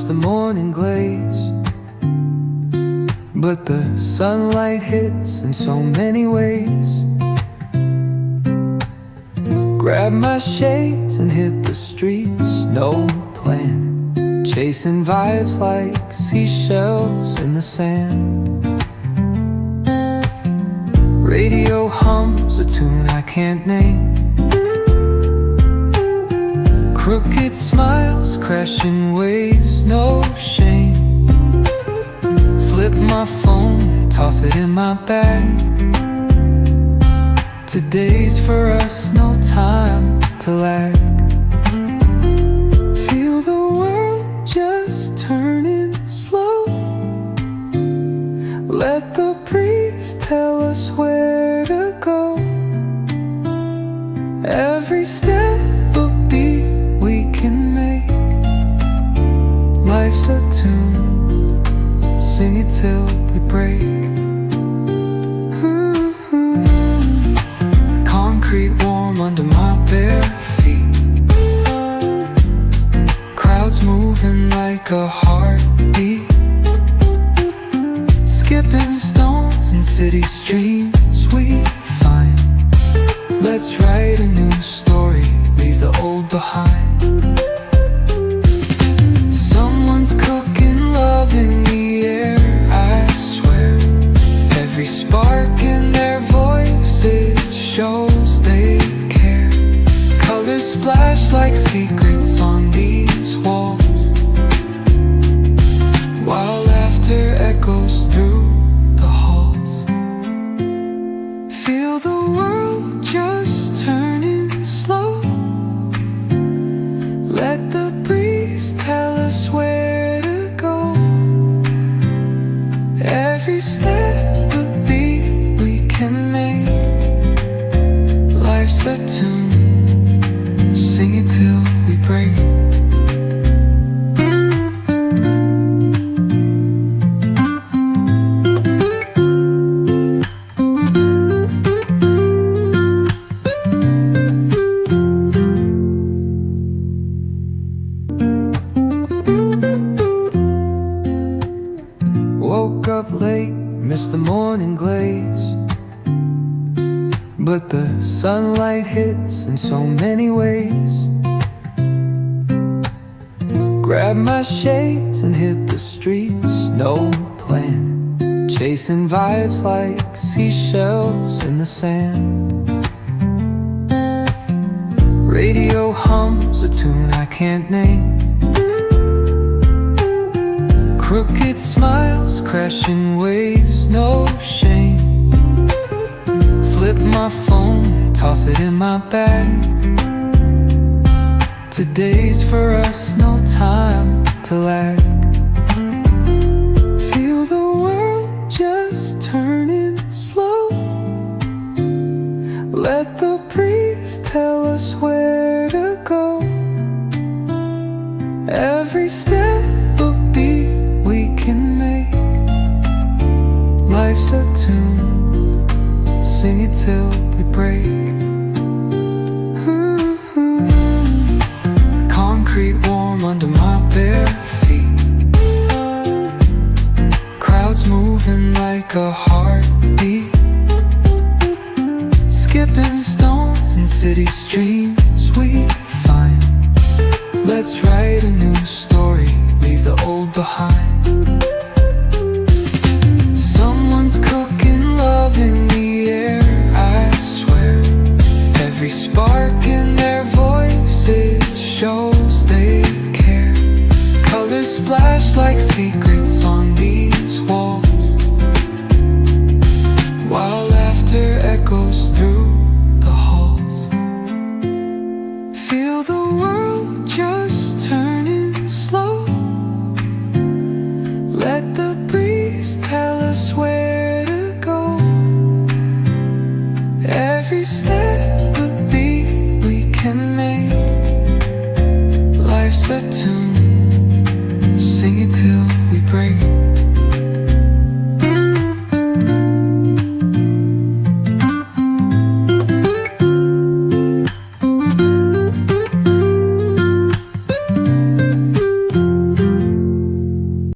the morning glaze, but the sunlight hits in so many ways. Grab my shades and hit the streets, no plan, chasing vibes like seashells in the sand. Radio hums a tune I can't name. Crooked smiles, crashing waves, no shame. Flip my phone, toss it in my bag. Today's for us, no time to lag. Feel the world just turning slow. Let the breeze tell us where to go. Every step a beat we can make. Life's a tune, sing it till we break. Concrete warm under my bare feet. Crowds moving like a heartbeat. Skipping stones in city streams we find. Let's write a new story, leave the old behind. Someone's cooking love in the air, I swear. Every spark in their voices shows they care. Colors splash like secrets on these walls, while laughter echoes through the halls. Feel the world just turning slow. Let the breeze tell us where to go. Every step a beat we can make. Life's a tune, sing it till we break. Woke up late, missed the morning glaze, but the sunlight hits in so many ways. Grab my shades and hit the streets, no plan, chasing vibes like seashells in the sand. Radio hums a tune I can't name. Crooked smiles, crashing waves, no shame. Flip my phone, toss it in my bag. Today's for us, no time to lag. Feel the world just turning slow. Let the breeze tell us where to go. Every step a beat we can make. Life's a tune, sing it till we break. Concrete warm under my bare feet. Crowds moving like a heartbeat. Skipping stones in city streams we find. Let's write a new story, leave the old behind.